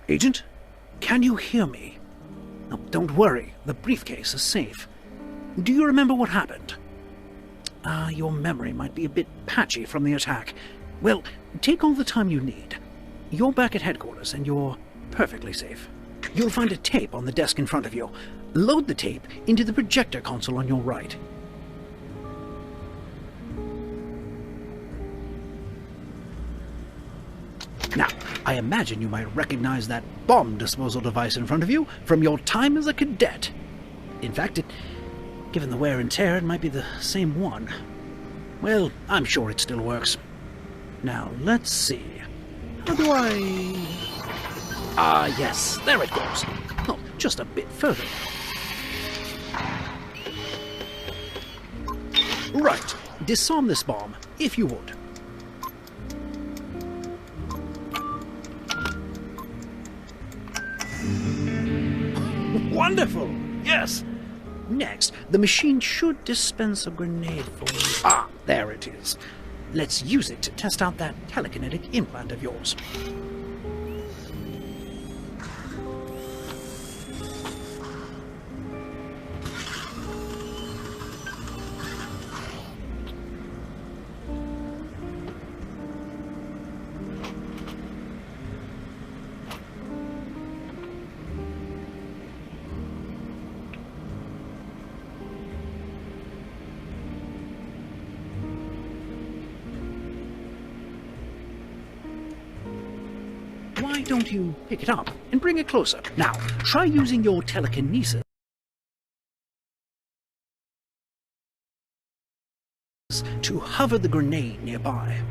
Agent, can you hear me? Oh, don't worry, the briefcase is safe. Do you remember what happened? Your memory might be a bit patchy from the attack. Well, take all the time you need. You're back at headquarters and you're perfectly safe. You'll find a tape on the desk in front of you. Load the tape into the projector console on your right. Now, I imagine you might recognize that bomb disposal device in front of you from your time as a cadet. In fact, given the wear and tear, it might be the same one. Well, I'm sure it still works. Now, let's see. How do I... yes, there it goes. Oh, just a bit further. Right, disarm this bomb, if you would. Wonderful! Yes! Next, the machine should dispense a grenade for you. There it is. Let's use it to test out that telekinetic implant of yours. Why don't you pick it up and bring it closer? Now, try using your telekinesis to hover the grenade nearby.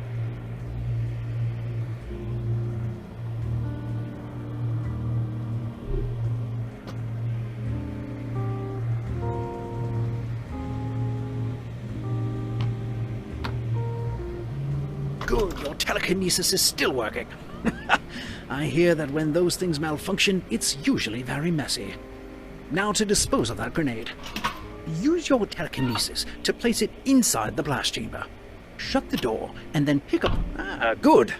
Good, your telekinesis is still working. I hear that when those things malfunction, it's usually very messy. Now to dispose of that grenade. Use your telekinesis to place it inside the blast chamber. Shut the door and then pick up... good.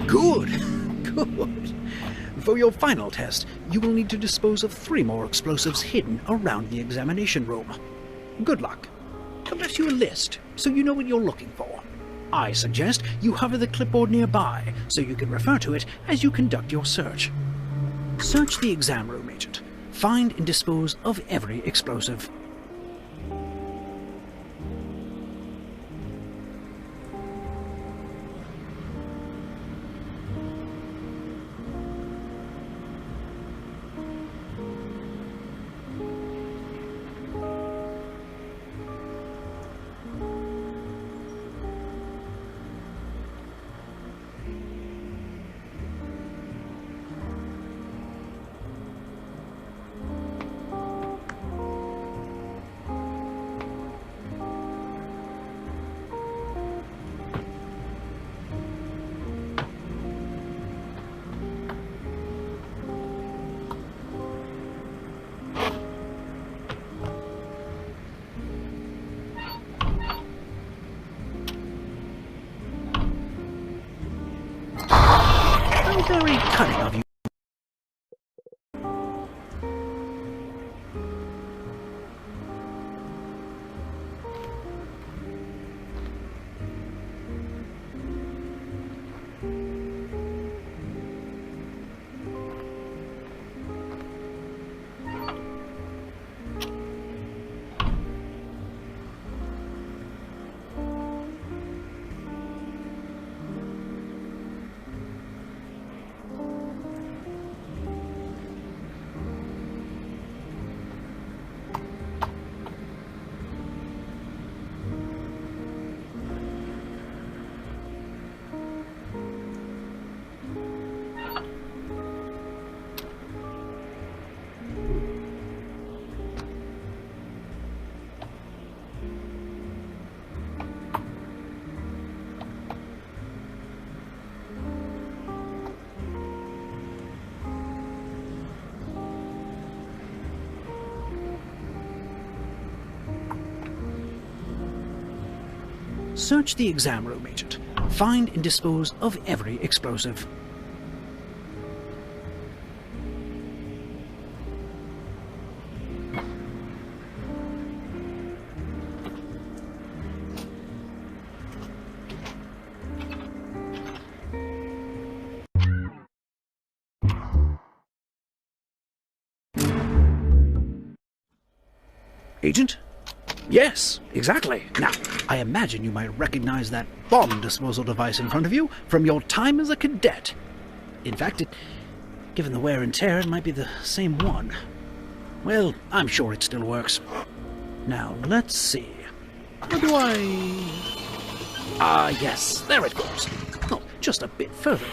Good. Good. For your final test, you will need to dispose of 3 more explosives hidden around the examination room. Good luck. I've left you a list, so you know what you're looking for. I suggest you hover the clipboard nearby, so you can refer to it as you conduct your search. Search the exam room, Agent. Find and dispose of every explosive. Very cunning of you. Search the exam room, Agent. Find and dispose of every explosive. Agent? Yes, exactly. Now, I imagine you might recognize that bomb disposal device in front of you from your time as a cadet. In fact, given the wear and tear, it might be the same one. Well, I'm sure it still works. Now, let's see. How do I... Ah, yes, there it goes. Oh, just a bit further.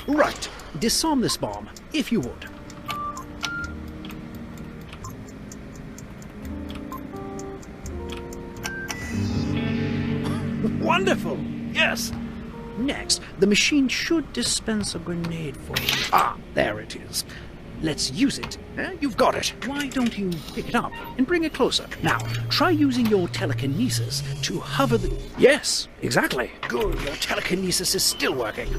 Right, disarm this bomb, if you would. Wonderful! Yes! Next, the machine should dispense a grenade for you. Ah, there it is. Let's use it. You've got it. Why don't you pick it up and bring it closer? Now, try using your telekinesis to hover the... Yes, exactly. Good, your telekinesis is still working.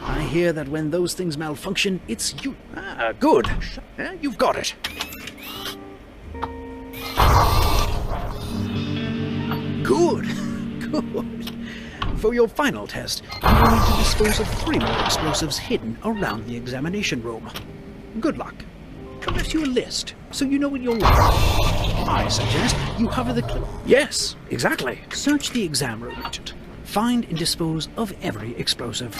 I hear that when those things malfunction, it's you... Ah, good. You've got it. Good. Good. For your final test, you will need to dispose of 3 more explosives hidden around the examination room. Good luck. I left you a list, so you know what you're looking for. I suggest you hover the... Yes, exactly. Search the exam room, Agent. Find and dispose of every explosive.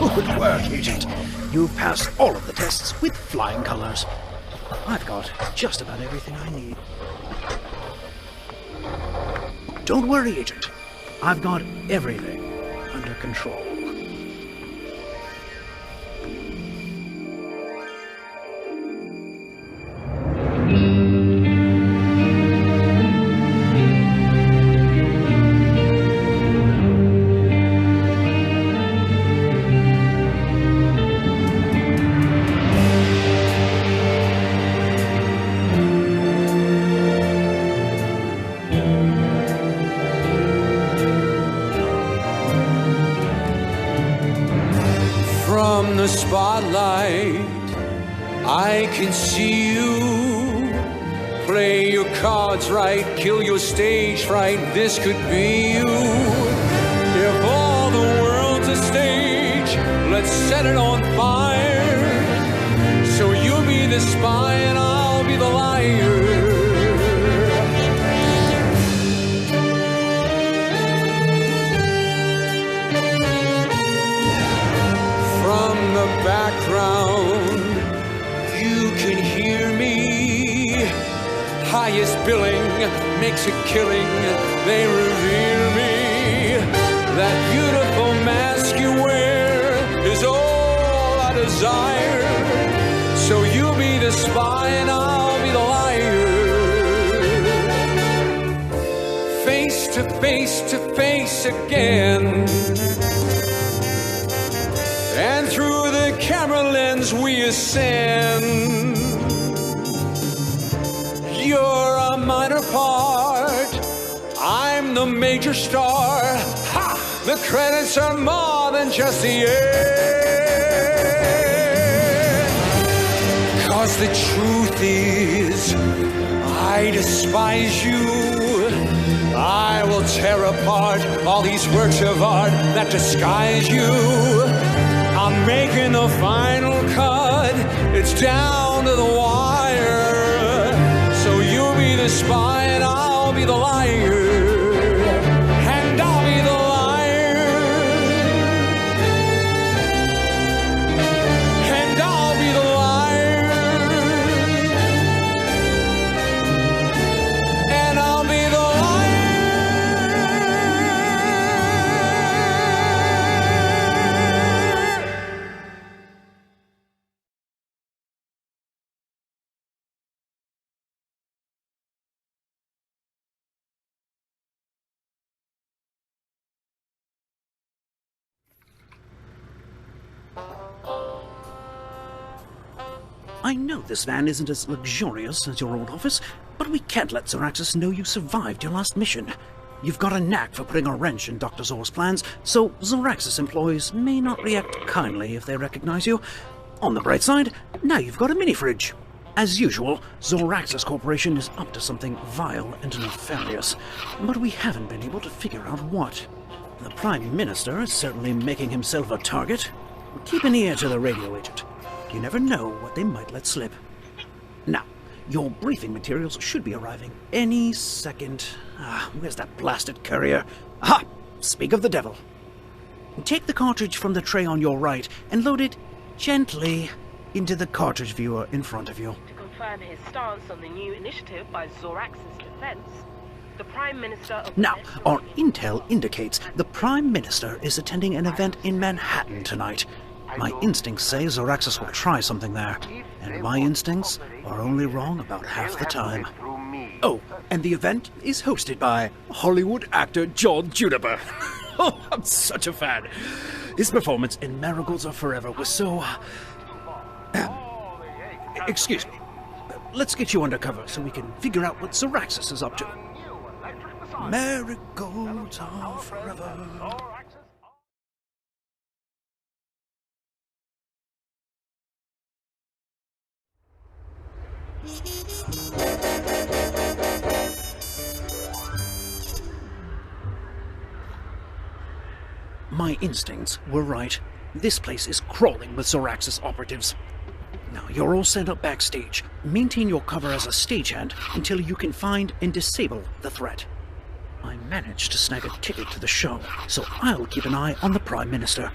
Good work, Agent. You've passed all of the tests with flying colors. I've got just about everything I need. Don't worry, Agent. I've got everything under control. From the spotlight, I can see you. Play your cards right, kill your stage fright. This could be you. If all the world's a stage, let's set it on fire. So you'll be the spy and I'll be the liar. Background, you can hear me. Highest billing makes a killing. They revere me. That beautiful mask you wear is all I desire. So you'll be the spy and I'll be the liar. Face to face again. And through the camera lens we ascend. You're a minor part, I'm the major star. Ha! The credits are more than just the end. 'Cause the truth is, I despise you. I will tear apart all these works of art that disguise you. I'm making the final cut, it's down to the wire. So you'll be the spy and I'll be the liar. I know this van isn't as luxurious as your old office, but we can't let Succes know you survived your last mission. You've got a knack for putting a wrench in Dr. Zor's plans, so Succes employees may not react kindly if they recognize you. On the bright side, now you've got a mini-fridge. As usual, Succes Corporation is up to something vile and nefarious, but we haven't been able to figure out what. The Prime Minister is certainly making himself a target. Keep an ear to the radio agent. You never know what they might let slip. Now, your briefing materials should be arriving any second. Where's that blasted courier? Aha! Speak of the devil. Take the cartridge from the tray on your right and load it gently into the cartridge viewer in front of you. To confirm his stance on the new initiative by Succes Defense, the Prime Minister of... Now, our intel indicates the Prime Minister is attending an event in Manhattan tonight. My instincts say Succes will try something there, and my instincts are only wrong about half the time. Oh, and the event is hosted by Hollywood actor John Juniper. Oh, I'm such a fan. His performance in Marigolds Are Forever was so... excuse me. Let's get you undercover so we can figure out what Succes is up to. Marigolds Are Forever. My instincts were right. This place is crawling with Succes operatives. Now, you're all set up backstage. Maintain your cover as a stagehand until you can find and disable the threat. I managed to snag a ticket to the show, so I'll keep an eye on the Prime Minister.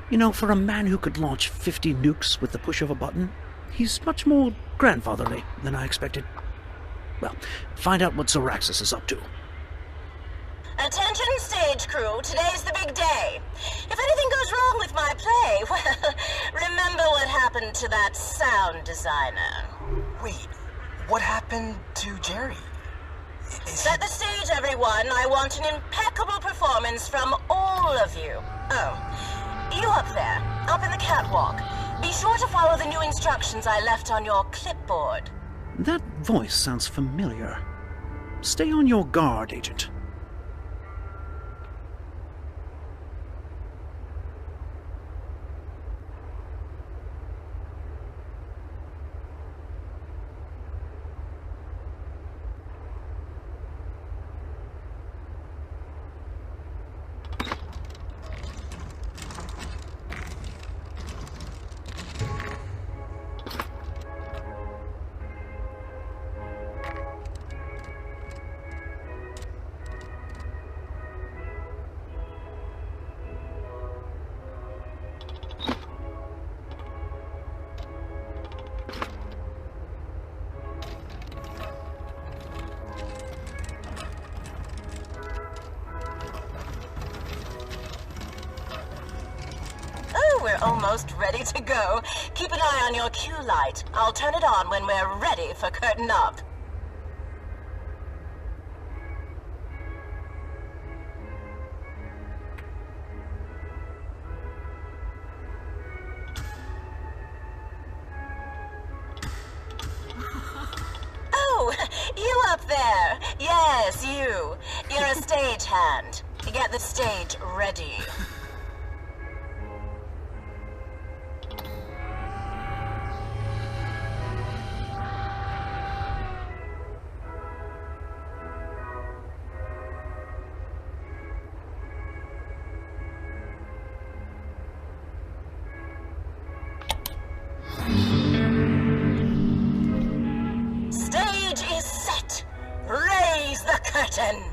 You know, for a man who could launch 50 nukes with the push of a button, he's much more grandfatherly than I expected. Well, find out what Succes is up to. Attention stage crew, today's the big day. If anything goes wrong with my play, well, remember what happened to that sound designer. Wait, what happened to Jerry? Set the stage, everyone. I want an impeccable performance from all of you. Oh, you up there, up in the catwalk. Be sure to follow the new instructions I left on your clipboard. That voice sounds familiar. Stay on your guard, Agent. We're almost ready to go. Keep an eye on your cue light. I'll turn it on when we're ready for curtain up. Oh, you up there. Yes, you. You're a stagehand. Get the stage ready. Stage is set. Raise the curtain.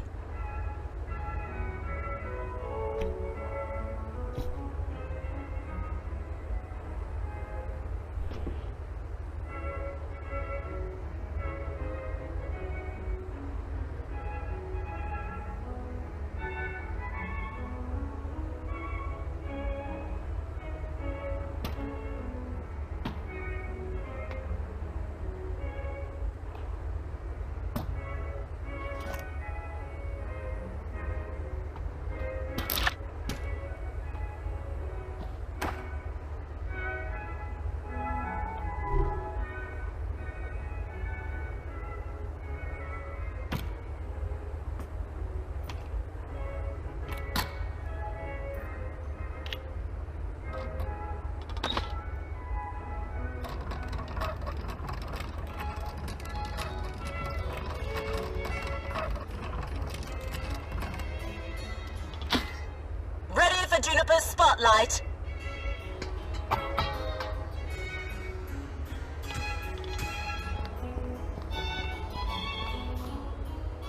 Juniper's spotlight.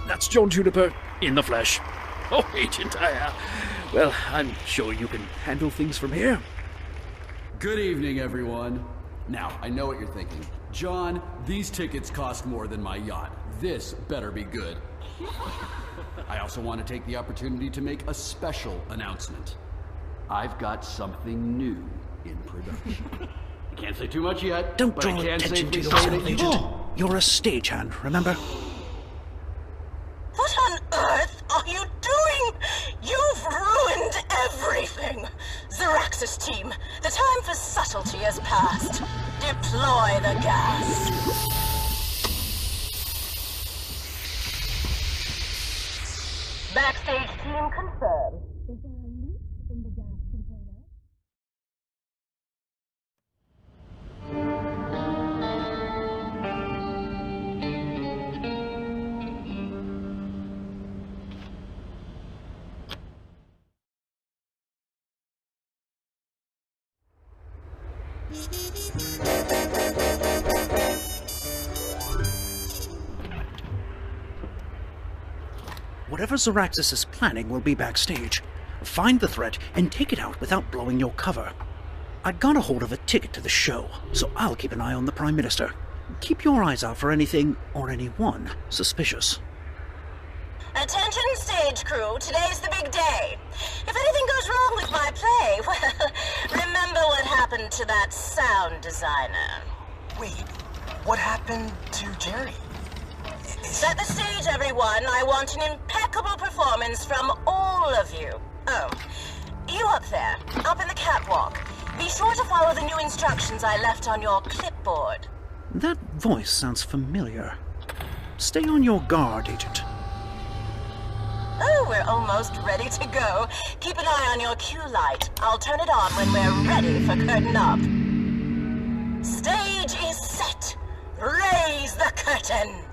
That's John Juniper in the flesh. Oh, Agent, well, I'm sure you can handle things from here. Good evening, everyone. Now, I know what you're thinking. John, these tickets cost more than my yacht. This better be good. I also want to take the opportunity to make a special announcement. I've got something new in production. I can't say too much yet, Don't but draw I can attention to safely say yourself, that Agent. You're a stagehand, remember? What on earth are you doing? You've ruined everything! Succes team, the time for subtlety has passed. Deploy the gas. Backstage team confirmed. Is there a leak in the gas container? Whatever Succes is planning will be backstage. Find the threat and take it out without blowing your cover. I got a hold of a ticket to the show, so I'll keep an eye on the Prime Minister. Keep your eyes out for anything or anyone suspicious. Attention stage crew, today's the big day. If anything goes wrong with my play, well, remember what happened to that sound designer. Wait, what happened to Jerry? Set the stage, everyone. I want an impeccable performance from all of you. Oh, you up there, up in the catwalk. Be sure to follow the new instructions I left on your clipboard. That voice sounds familiar. Stay on your guard, Agent. Oh, we're almost ready to go. Keep an eye on your cue light. I'll turn it on when we're ready for curtain up. Stage is set. Raise the curtain.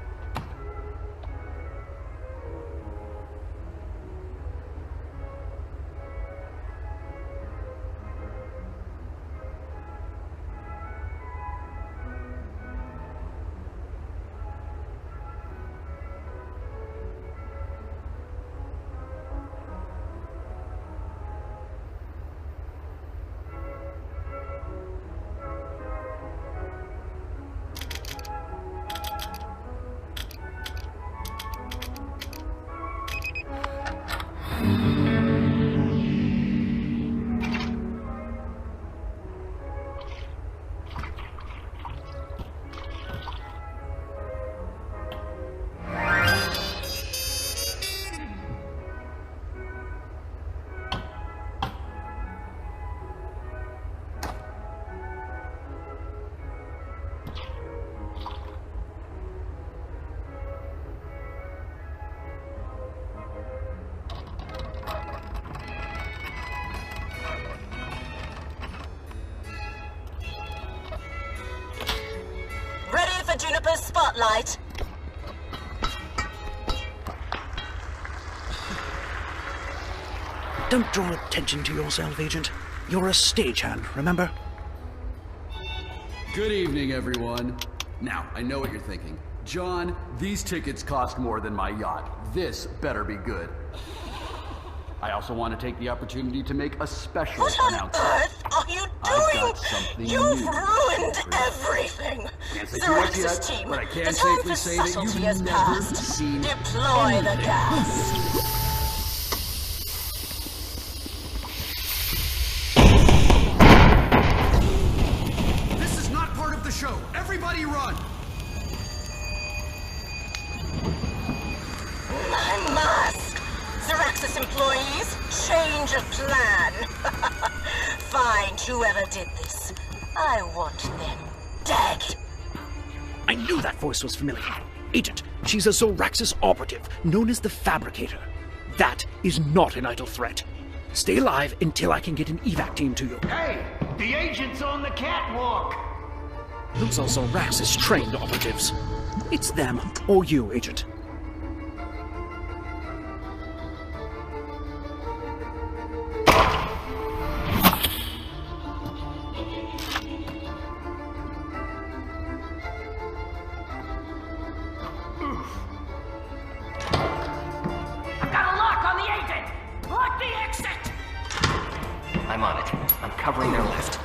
Juniper's spotlight. Don't draw attention to yourself, Agent. You're a stagehand, remember? Good evening, everyone. Now, I know what you're thinking. John, these tickets cost more than my yacht. This better be good. I also want to take the opportunity to make a special What on announcement. earth are you I've doing? got something You've new. ruined everything. Can't say too much Succes yet, team, but I can the time safely for say that subtlety you've has never passed. seen Deploy the gas. This is not part of the show. Everybody run! My mask! Succes employees, change of plan. Find whoever did this. I want them dead. I knew that voice was familiar. Agent, she's a Succes operative, known as the Fabricator. That is not an idle threat. Stay alive until I can get an evac team to you. Hey, the agent's on the catwalk. Those are Succes trained operatives. It's them or you, Agent. on it. I'm covering their left.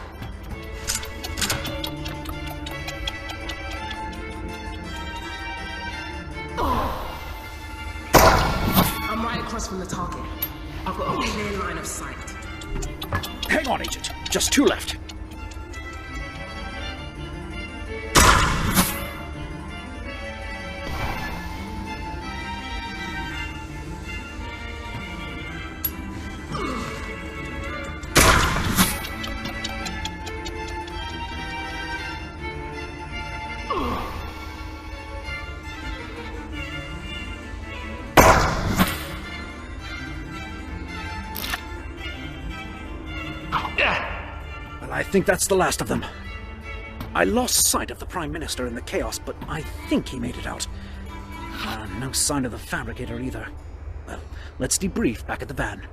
I'm right across from the target. I've got a clear line of sight. Hang on, Agent. Just 2 left. Well, I think that's the last of them. I lost sight of the Prime Minister in the chaos, but I think he made it out. No sign of the Fabricator either. Well, let's debrief back at the van.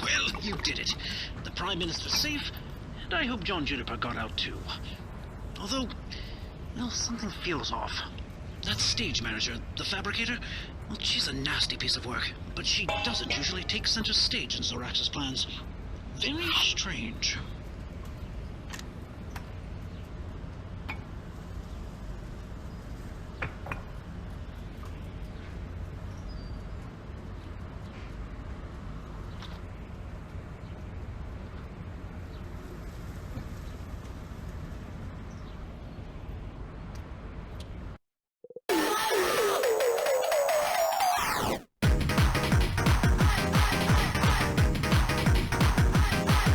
Well, you did it. The Prime Minister's safe, and I hope John Juniper got out too. Although, well, something feels off. That stage manager, the Fabricator, well, she's a nasty piece of work, but she doesn't usually take center stage in Zorax's plans. Very strange.